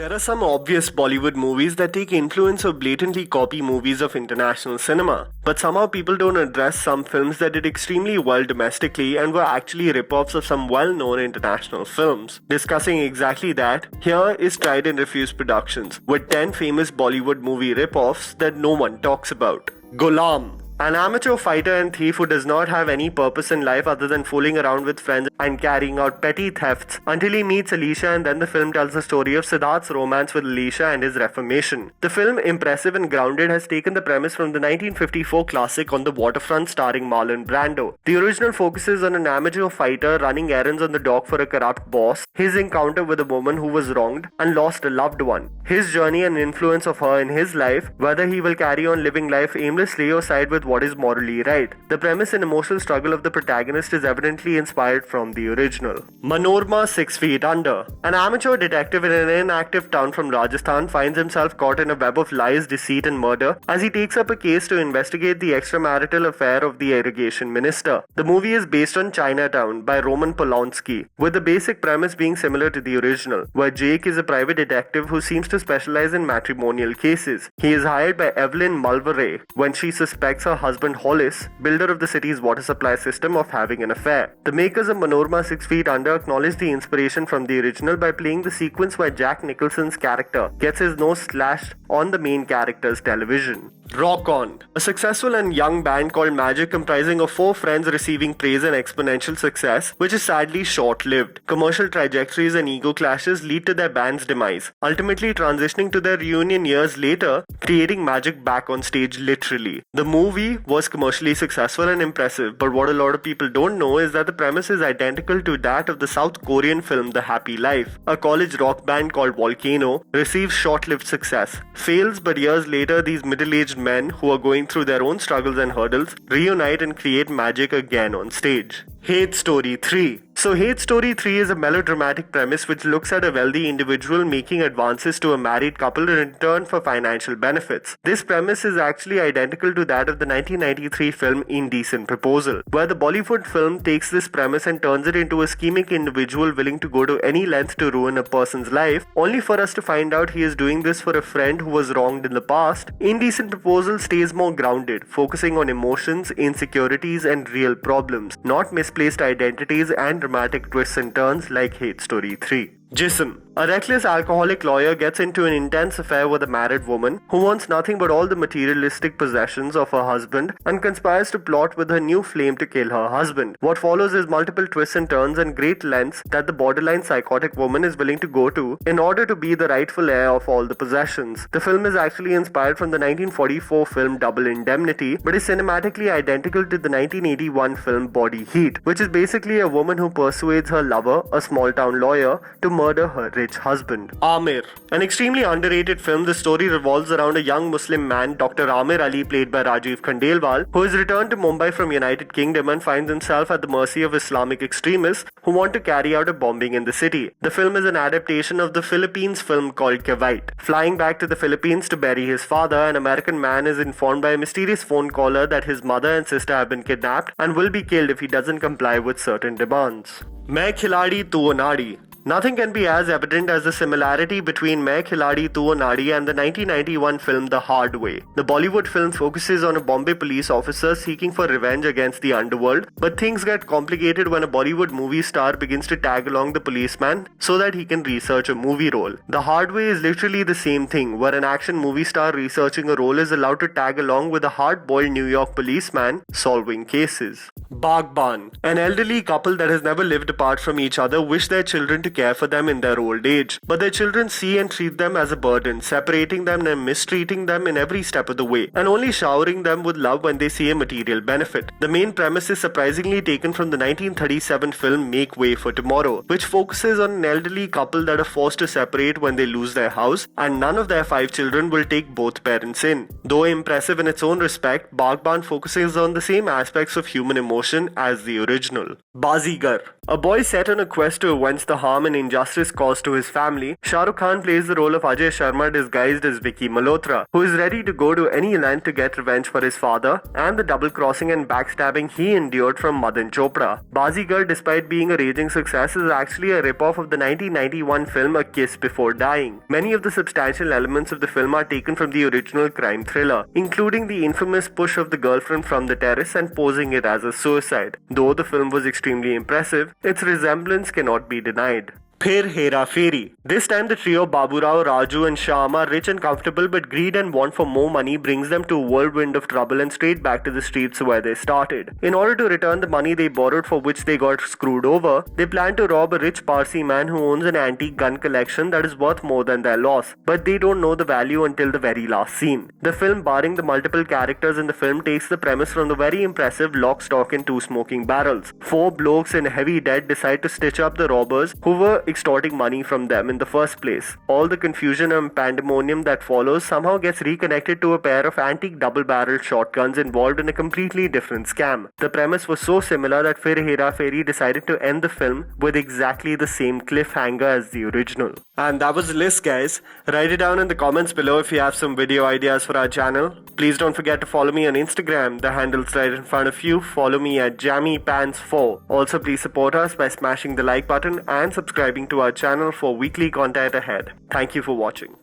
There are some obvious Bollywood movies that take influence or blatantly copy movies of international cinema, but somehow people don't address some films that did extremely well domestically and were actually rip-offs of some well-known international films. Discussing exactly that, here is Tried and Refused Productions, with 10 famous Bollywood movie rip-offs that no one talks about. GHULAM. An amateur fighter and thief who does not have any purpose in life other than fooling around with friends and carrying out petty thefts until he meets Alicia, and then the film tells the story of Siddharth's romance with Alicia and his reformation. The film, impressive and grounded, has taken the premise from the 1954 classic On the Waterfront starring Marlon Brando. The original focuses on an amateur fighter running errands on the dock for a corrupt boss, his encounter with a woman who was wronged and lost a loved one, his journey and influence of her in his life, whether he will carry on living life aimlessly or side with what is morally right. The premise and emotional struggle of the protagonist is evidently inspired from the original. MANORAMA 6 Feet Under. An amateur detective in an inactive town from Rajasthan finds himself caught in a web of lies, deceit and murder as he takes up a case to investigate the extramarital affair of the irrigation minister. The movie is based on Chinatown by Roman Polanski, with the basic premise being similar to the original, where Jake is a private detective who seems to specialize in matrimonial cases. He is hired by Evelyn Mulvey when she suspects her husband Hollis, builder of the city's water supply system, of having an affair. The makers of Manorama 6 Feet Under acknowledge the inspiration from the original by playing the sequence where Jack Nicholson's character gets his nose slashed on the main character's television. Rock On. A successful and young band called Magic, comprising of 4 friends receiving praise and exponential success, which is sadly short-lived. Commercial trajectories and ego clashes lead to their band's demise, ultimately transitioning to their reunion years later, creating Magic back on stage literally. The movie was commercially successful and impressive, but what a lot of people don't know is that the premise is identical to that of the South Korean film The Happy Life. A college rock band called Volcano receives short-lived success, fails, but years later these middle-aged men who are going through their own struggles and hurdles reunite and create magic again on stage. Hate Story 3. So Hate Story 3 is a melodramatic premise which looks at a wealthy individual making advances to a married couple in return for financial benefits. This premise is actually identical to that of the 1993 film Indecent Proposal, where the Bollywood film takes this premise and turns it into a scheming individual willing to go to any length to ruin a person's life, only for us to find out he is doing this for a friend who was wronged in the past. Indecent Proposal stays more grounded, focusing on emotions, insecurities and real problems, not misplaced identities and dramatic twists and turns like Hate Story 3. JISM. A reckless alcoholic lawyer gets into an intense affair with a married woman who wants nothing but all the materialistic possessions of her husband and conspires to plot with her new flame to kill her husband. What follows is multiple twists and turns and great lengths that the borderline psychotic woman is willing to go to in order to be the rightful heir of all the possessions. The film is actually inspired from the 1944 film Double Indemnity, but is cinematically identical to the 1981 film Body Heat, which is basically a woman who persuades her lover, a small town lawyer, to murder her rich husband. AAMIR. An extremely underrated film, the story revolves around a young Muslim man, Dr. Amir Ali, played by Rajiv Khandelwal, who is returned to Mumbai from United Kingdom and finds himself at the mercy of Islamic extremists who want to carry out a bombing in the city. The film is an adaptation of the Philippines film called Kuwait. Flying back to the Philippines to bury his father, an American man is informed by a mysterious phone caller that his mother and sister have been kidnapped and will be killed if he doesn't comply with certain demands. Main Khiladi Tu Anari. Nothing can be as evident as the similarity between Main Khiladi Tu Anari and the 1991 film The Hard Way. The Bollywood film focuses on a Bombay police officer seeking for revenge against the underworld, but things get complicated when a Bollywood movie star begins to tag along the policeman so that he can research a movie role. The Hard Way is literally the same thing, where an action movie star researching a role is allowed to tag along with a hard-boiled New York policeman solving cases. BAGHBAN. An elderly couple that has never lived apart from each other wish their children to care for them in their old age, but their children see and treat them as a burden, separating them and mistreating them in every step of the way, and only showering them with love when they see a material benefit. The main premise is surprisingly taken from the 1937 film Make Way for Tomorrow, which focuses on an elderly couple that are forced to separate when they lose their house, and none of their 5 children will take both parents in. Though impressive in its own respect, BAGHBAN focuses on the same aspects of human emotion as the original. BAZIGAR. A boy set on a quest to avenge the harm harm and injustice caused to his family, Shah Rukh Khan plays the role of Ajay Sharma disguised as Vicky Malhotra, who is ready to go to any length to get revenge for his father and the double-crossing and backstabbing he endured from Madan Chopra. Bazigar, despite being a raging success, is actually a rip-off of the 1991 film A Kiss Before Dying. Many of the substantial elements of the film are taken from the original crime thriller, including the infamous push of the girlfriend from the terrace and posing it as a suicide. Though the film was extremely impressive, its resemblance cannot be denied. PHIR, HERA, PHERI. This time the trio Baburao, Raju and Shyam are rich and comfortable, but greed and want for more money brings them to a whirlwind of trouble and straight back to the streets where they started. In order to return the money they borrowed for which they got screwed over, they plan to rob a rich Parsi man who owns an antique gun collection that is worth more than their loss, but they don't know the value until the very last scene. The film, barring the multiple characters in the film, takes the premise from the very impressive Lock, Stock and Two Smoking Barrels. Four blokes in heavy debt decide to stitch up the robbers who were extorting money from them in the first place. All the confusion and pandemonium that follows somehow gets reconnected to a pair of antique double-barreled shotguns involved in a completely different scam. The premise was so similar that PHIR, HERA, PHERI decided to end the film with exactly the same cliffhanger as the original. And that was the list, guys. Write it down in the comments below if you have some video ideas for our channel. Please don't forget to follow me on Instagram. The handle's right in front of you. Follow me at JammyPants4. Also, please support us by smashing the like button and subscribing to our channel for weekly content ahead. Thank you for watching.